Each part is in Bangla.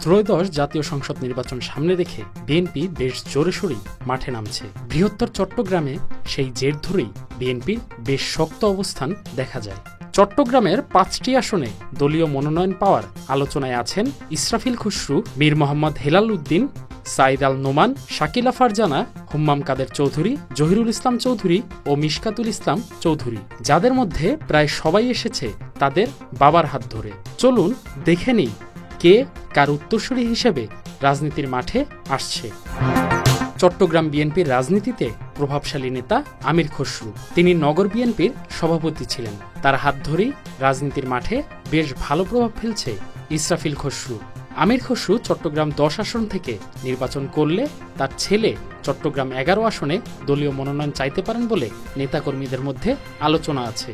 ত্রয়োদশ জাতীয় সংসদ নির্বাচন সামনে রেখে বিএনপি বেশ জোরে সোরেই মাঠে নামছে। বৃহত্তর চট্টগ্রামে সেই জের ধরেই বিএনপির বেশ শক্ত অবস্থান দেখা যায়। চট্টগ্রামের ৫টি আসনে দলীয় মনোনয়ন পাওয়ার আলোচনায় আছেন ইসরাফিল খসরু, মীর মোহাম্মদ হেলাল উদ্দিন, সাইদ আল নোমান, শাকিলা ফারজানা, হুম্মাম কাদের চৌধুরী, জহিরুল ইসলাম চৌধুরী ও মিশকাতুল ইসলাম চৌধুরী, যাদের মধ্যে প্রায় সবাই এসেছে তাদের বাবার হাত ধরে। চলুন দেখে নিই কে কার উত্তরসূরি হিসেবে রাজনীতির মাঠে আসছে। চট্টগ্রাম বিএনপির রাজনীতিতে প্রভাবশালী নেতা আমির খসরু। তিনি নগর বিএনপির সভাপতি ছিলেন। তার হাত ধরেই রাজনীতির মাঠে বেশ ভালো প্রভাব ফেলছে ইসরাফিল খসরু। আমির খসরু চট্টগ্রাম ১০ আসন থেকে নির্বাচন করলে তার ছেলে চট্টগ্রাম ১১ আসনে দলীয় মনোনয়ন চাইতে পারেন বলে নেতাকর্মীদের মধ্যে আলোচনা আছে।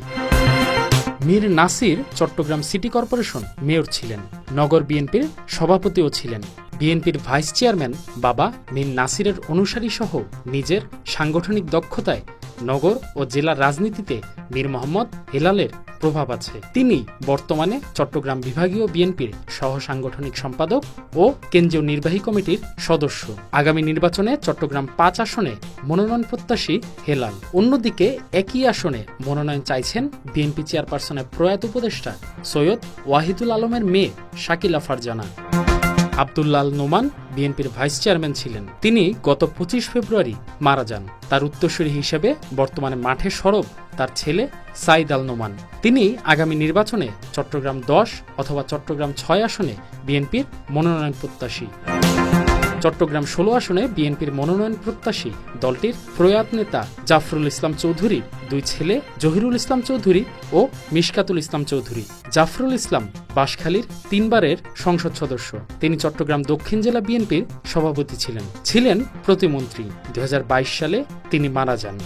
Mir Nasir Chittagong city corporation mayor ছিলেন, নগর বিএনপির সভাপতিও ছিলেন। বিএনপির ভাইস চেয়ারম্যান বাবা মীর নাসিরের অনুসারী সহ নিজের সাংগঠনিক দক্ষতায় নগর ও জেলার রাজনীতিতে মীর মোহাম্মদ হেলালের প্রভাব আছে। তিনি বর্তমানে চট্টগ্রাম বিভাগীয় বিএনপির সহ সাংগঠনিক সম্পাদক ও কেন্দ্রীয় নির্বাহী কমিটির সদস্য। আগামী নির্বাচনে চট্টগ্রাম ৫ আসনে মনোনয়ন প্রত্যাশী হেলাল। অন্যদিকে একই আসনে মনোনয়ন চাইছেন বিএনপি চেয়ারপারসনের প্রয়াত উপদেষ্টা সৈয়দ ওয়াহিদুল আলমের মেয়ে শাকিলা ফারজানা। আব্দুল্লাহ আল নোমান বিএনপির ভাইস চেয়ারম্যান ছিলেন। তিনি গত ২৫ ফেব্রুয়ারি মারা যান। তার উত্তরসূরি হিসেবে বর্তমানে মাঠে সরব তার ছেলে সাইদ আল নোমান। তিনি আগামী নির্বাচনে চট্টগ্রাম ১০ অথবা চট্টগ্রাম ৬ আসনে বিএনপির মনোনয়ন প্রত্যাশী। চট্টগ্রাম ১৬ আসনে বিএনপির মনোনয়ন প্রত্যাশী দলটির প্রয়াত নেতা জাফরুল ইসলাম চৌধুরীর দুই ছেলে জহিরুল ইসলাম চৌধুরী ও মিশকাতুল ইসলাম চৌধুরী। জাফরুল ইসলাম বাঁশখালীর ৩ বারের সংসদ সদস্য। তিনি চট্টগ্রাম দক্ষিণ জেলা বিএনপির সভাপতি ছিলেন প্রতিমন্ত্রী। ২০২২ সালে তিনি মারা যান।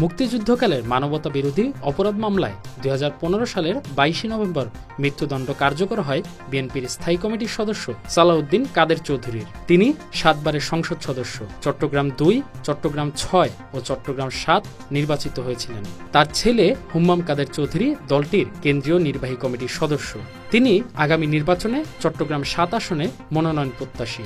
মুক্তিযুদ্ধকালের মানবতা বিরোধী অপরাধ মামলায় ২০১৫ সালের ২২ নভেম্বর মৃত্যুদণ্ড কার্যকর হয় বিএনপির স্থায়ী কমিটির সদস্য সালাউদ্দিন কাদের চৌধুরীর। তিনি ৭ বারের সংসদ সদস্য। চট্টগ্রাম ২, চট্টগ্রাম ৬ ও চট্টগ্রাম ৭ নির্বাচিত হয়েছিলেন। তার ছেলে হুম্মাম কাদের চৌধুরী দলটির কেন্দ্রীয় নির্বাহী কমিটির সদস্য। তিনি আগামী নির্বাচনে চট্টগ্রাম ৭ আসনে মনোনয়ন প্রত্যাশী।